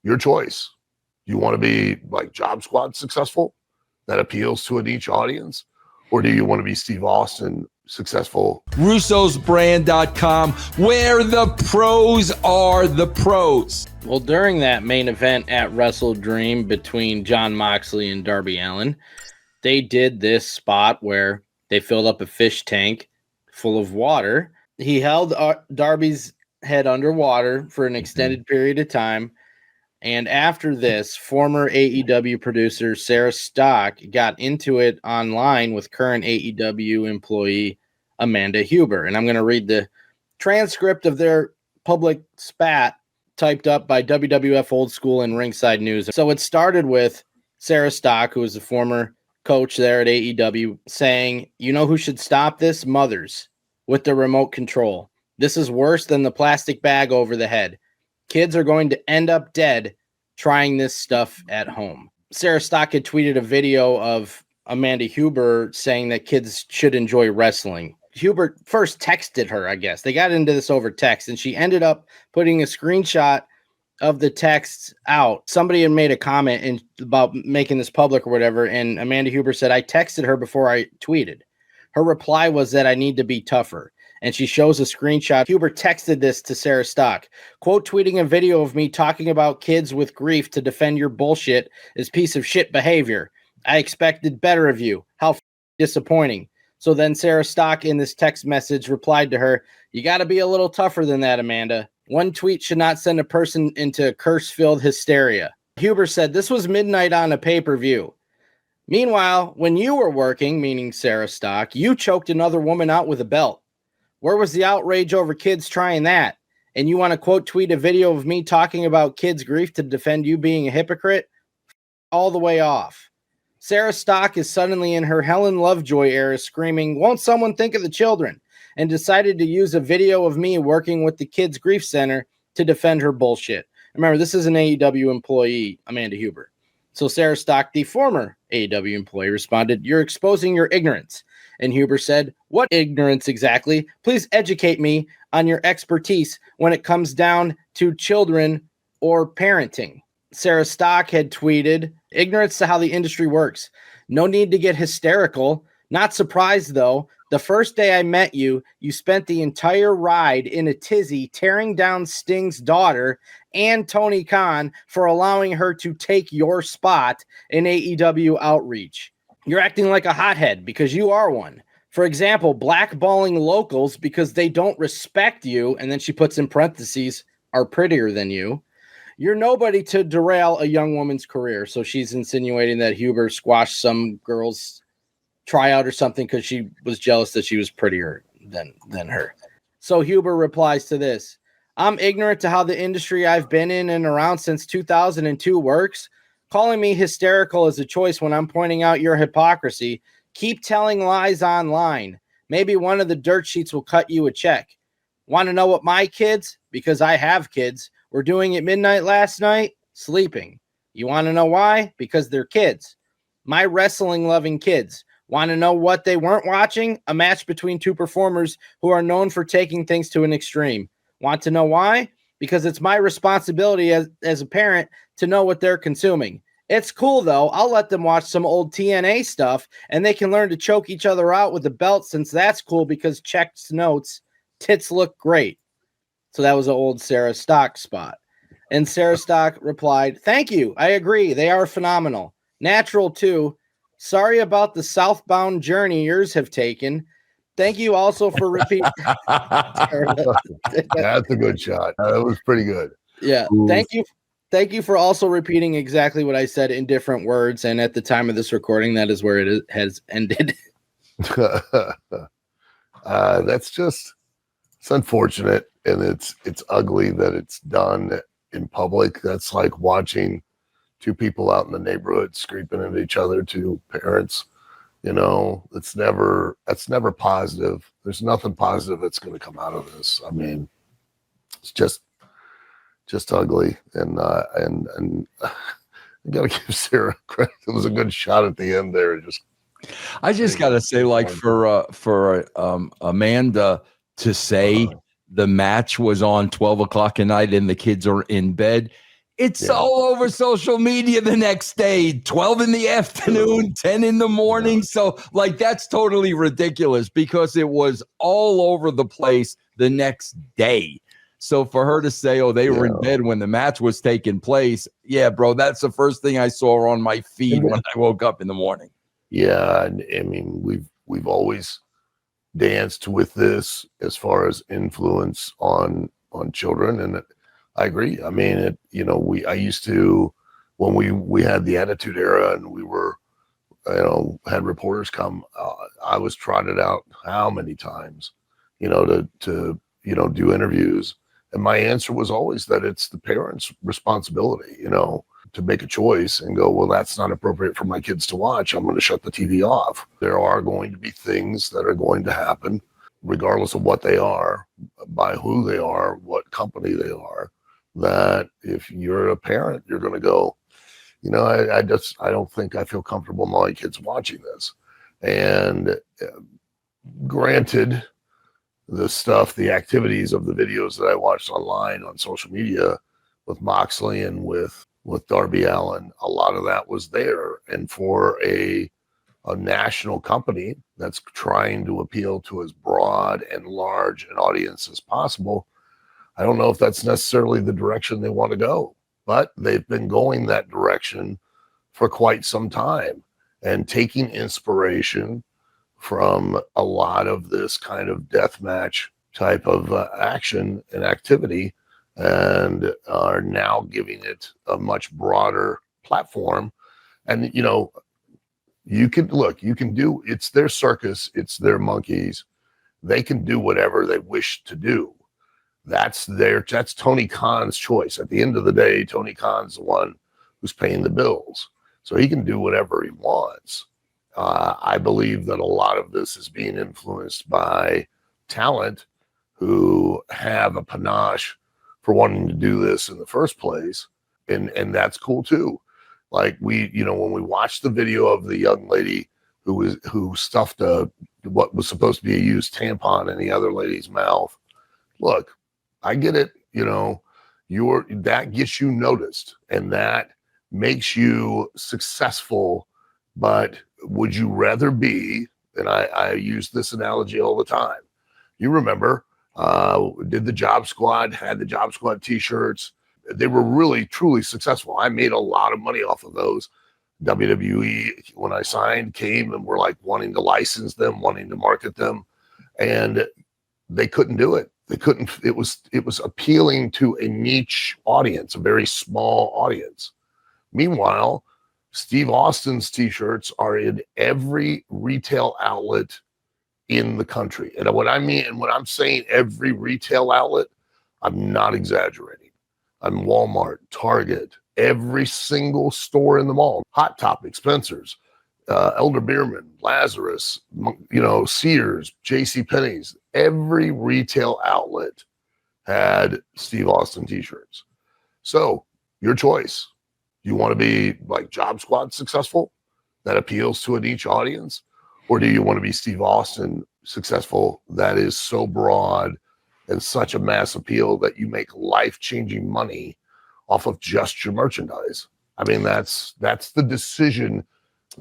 Your choice. You want to be like Job Squad successful that appeals to a niche audience? Or do you want to be Steve Austin successful? Russo'sBrand.com, where the pros are the pros. Well, during that main event at WrestleDream between Jon Moxley and Darby Allin, they did this spot where they filled up a fish tank full of water. He held Darby's head underwater for an extended period of time. And after this, former AEW producer Sarah Stock got into it online with current AEW employee Amanda Huber. And I'm going to read the transcript of their public spat typed up by WWF Old School and Ringside News. So it started with Sarah Stock, who is a former coach there at AEW, saying, "You know who should stop this? Mothers with the remote control. This is worse than the plastic bag over the head. Kids are going to end up dead trying this stuff at home." Sarah Stock had tweeted a video of Amanda Huber saying that kids should enjoy wrestling. Huber first texted her, I guess. They got into this over text, and she ended up putting a screenshot of the texts out. Somebody had made a comment about making this public or whatever, and Amanda Huber said, "I texted her before I tweeted. Her reply was that I need to be tougher." And she shows a screenshot. Huber texted this to Sarah Stock. "Quote tweeting a video of me talking about kids with grief to defend your bullshit is piece of shit behavior. I expected better of you. How disappointing." So then Sarah Stock in this text message replied to her, "You got to be a little tougher than that, Amanda. One tweet should not send a person into curse-filled hysteria." Huber said this was midnight on a pay-per-view. Meanwhile, when you were working, meaning Sarah Stock, you choked another woman out with a belt. Where was the outrage over kids trying that? And you want to quote tweet a video of me talking about kids' grief to defend you being a hypocrite? All the way off. Sarah Stock is suddenly in her Helen Lovejoy era screaming, "Won't someone think of the children?" and decided to use a video of me working with the Kids Grief Center to defend her bullshit. Remember, this is an AEW employee, Amanda Huber. So Sarah Stock, the former AEW employee, responded, "You're exposing your ignorance." And Huber said, "What ignorance exactly? Please educate me on your expertise when it comes down to children or parenting." Sarah Stock had tweeted, "Ignorance to how the industry works. No need to get hysterical. Not surprised, though. The first day I met you, you spent the entire ride in a tizzy tearing down Sting's daughter and Tony Khan for allowing her to take your spot in AEW Outreach. You're acting like a hothead because you are one. For example, blackballing locals because they don't respect you," and then she puts in parentheses, "are prettier than you. You're nobody to derail a young woman's career." So she's insinuating that Huber squashed some girl's tryout or something because she was jealous that she was prettier than her. So Huber replies to this, "I'm ignorant to how the industry I've been in and around since 2002 works. Calling me hysterical is a choice when I'm pointing out your hypocrisy. Keep telling lies online. Maybe one of the dirt sheets will cut you a check. Want to know what my kids, because I have kids, were doing at midnight last night? Sleeping. You want to know why? Because they're kids. My wrestling-loving kids. Want to know what they weren't watching? A match between two performers who are known for taking things to an extreme. Want to know why? Because it's my responsibility as a parent to know what they're consuming. It's cool, though. I'll let them watch some old TNA stuff, and they can learn to choke each other out with a belt since that's cool because checked notes, tits look great." So that was an old Sarah Stock spot. And Sarah Stock replied, "Thank you. I agree. They are phenomenal. Natural, too. Sorry about the southbound journey yours have taken. Thank you also for repeating." That's a good shot. That was pretty good. Yeah. Ooh. Thank you for also repeating exactly what I said in different words. And at the time of this recording, that is where has ended. It's unfortunate, and it's ugly that it's done in public. That's like watching two people out in the neighborhood screaming at each other, two parents. You know, that's never positive. There's nothing positive that's going to come out of this. I mean, it's just ugly, and I gotta give Sarah credit. It was a good shot at the end there. I just gotta say, like for Amanda to say the match was on 12 o'clock at night and the kids are in bed, It's all over social media the next day, 12 in the afternoon, 10 in the morning. Yeah. So, like, that's totally ridiculous because it was all over the place the next day. So for her to say, oh, they were in bed when the match was taking place. Yeah, bro, that's the first thing I saw on my feed when I woke up in the morning. Yeah. And I mean, we've always danced with this as far as influence on children. And I agree. I mean, I used to, when we had the Attitude Era and we were, had reporters come, I was trotted out how many times, to do interviews. And my answer was always that it's the parents' responsibility, to make a choice and go, well, that's not appropriate for my kids to watch. I'm going to shut the TV off. There are going to be things that are going to happen, regardless of what they are, by who they are, what company they are, that if you're a parent, you're going to go, I don't think I feel comfortable my kids watching this. And granted, the activities of the videos that I watched online on social media with Moxley and with Darby Allin, a lot of that was there. And for a national company that's trying to appeal to as broad and large an audience as possible, I don't know if that's necessarily the direction they want to go, but they've been going that direction for quite some time and taking inspiration from a lot of this kind of deathmatch type of action and activity, and are now giving it a much broader platform. And, you can do, it's their circus, it's their monkeys. They can do whatever they wish to do. That's Tony Khan's choice. At the end of the day, Tony Khan's the one who's paying the bills. So he can do whatever he wants. I believe that a lot of this is being influenced by talent who have a panache for wanting to do this in the first place. And that's cool too. Like when we watched the video of the young lady who stuffed what was supposed to be a used tampon in the other lady's mouth. Look, I get it. That gets you noticed and that makes you successful. But would you rather be, and I use this analogy all the time. You remember, did the Job Squad, had the Job Squad t-shirts. They were really, truly successful. I made a lot of money off of those. WWE, when I signed, came and were like wanting to license them, wanting to market them. And they couldn't do it. They couldn't. It was appealing to a niche audience, a very small audience. Meanwhile, Steve Austin's t-shirts are in every retail outlet in the country. And what I'm saying every retail outlet, I'm not exaggerating. I'm Walmart, Target, every single store in the mall, Hot Topic, Spencer's, Elder Beerman, Lazarus, Sears, JCPenney's, every retail outlet had Steve Austin t-shirts. So your choice. You want to be like Job Squad successful that appeals to a niche audience? Or do you want to be Steve Austin successful that is so broad and such a mass appeal that you make life-changing money off of just your merchandise? I mean, that's the decision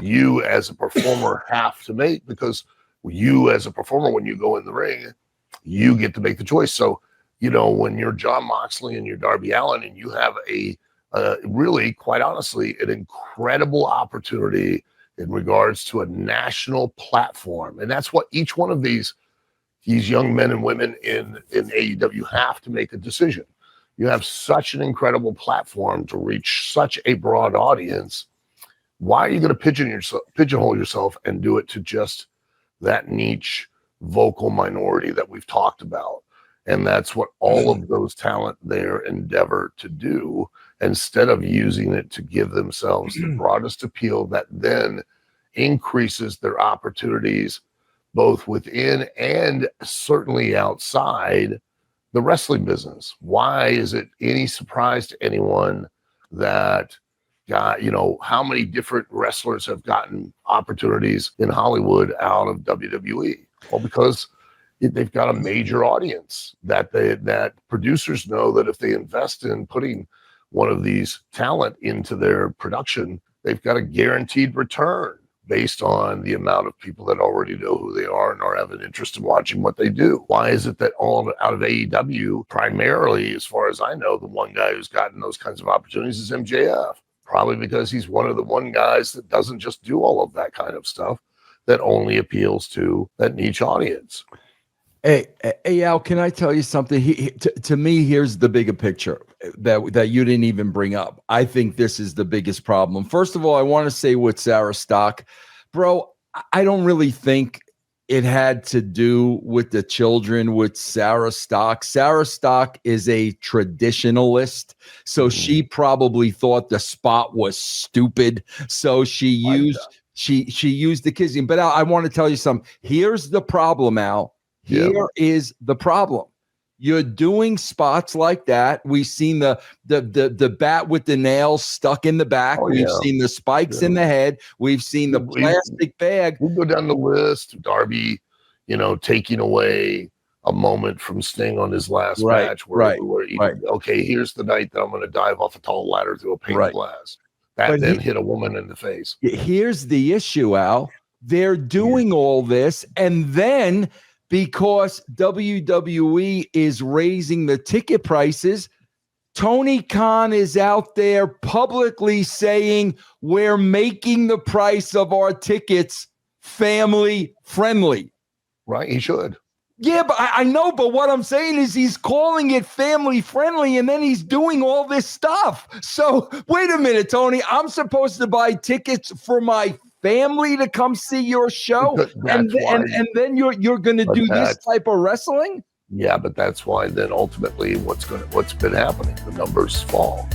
you as a performer have to make, because you as a performer, when you go in the ring, you get to make the choice. So, when you're Jon Moxley and you're Darby Allin and you have really, quite honestly, an incredible opportunity in regards to a national platform. And that's what each one of these young men and women in AEW have to make a decision. You have such an incredible platform to reach such a broad audience. Why are you going to pigeonhole yourself and do it to just that niche vocal minority that we've talked about? And that's what all of those talent there endeavor to do, instead of using it to give themselves the broadest appeal that then increases their opportunities both within and certainly outside the wrestling business. Why is it any surprise to anyone that how many different wrestlers have gotten opportunities in Hollywood out of WWE? Well, because they've got a major audience that producers know that if they invest in putting one of these talent into their production, they've got a guaranteed return based on the amount of people that already know who they are and are have an interest in watching what they do. Why is it that all out of AEW, primarily, as far as I know, the one guy who's gotten those kinds of opportunities is MJF? Probably because he's one of the one guys that doesn't just do all of that kind of stuff, that only appeals to that niche audience. Hey, Al, can I tell you something? To me, here's the bigger picture that you didn't even bring up. I think this is the biggest problem. First of all, I want to say with Sarah Stock, bro, I don't really think it had to do with the children with Sarah Stock. Sarah Stock is a traditionalist, so she probably thought the spot was stupid. So she used the kissing. But Al, I want to tell you something. Here's the problem, Al. Here is the problem. You're doing spots like that. We've seen the bat with the nails stuck in the back. We've seen the spikes in the head. We've seen the plastic bag. We'll go down the list. Darby, taking away a moment from Sting on his last match. Okay, here's the night that I'm going to dive off a tall ladder through a pane of glass. That then hit a woman in the face. Here's the issue, Al. They're doing all this, and then because WWE is raising the ticket prices, Tony Khan is out there publicly saying we're making the price of our tickets family friendly. Right, he should. Yeah, but I know, but what I'm saying is he's calling it family friendly and then he's doing all this stuff. So wait a minute, Tony, I'm supposed to buy tickets for my family to come see your show, and then you're going to do this type of wrestling? Yeah, but that's why then ultimately what's been happening, the numbers fall.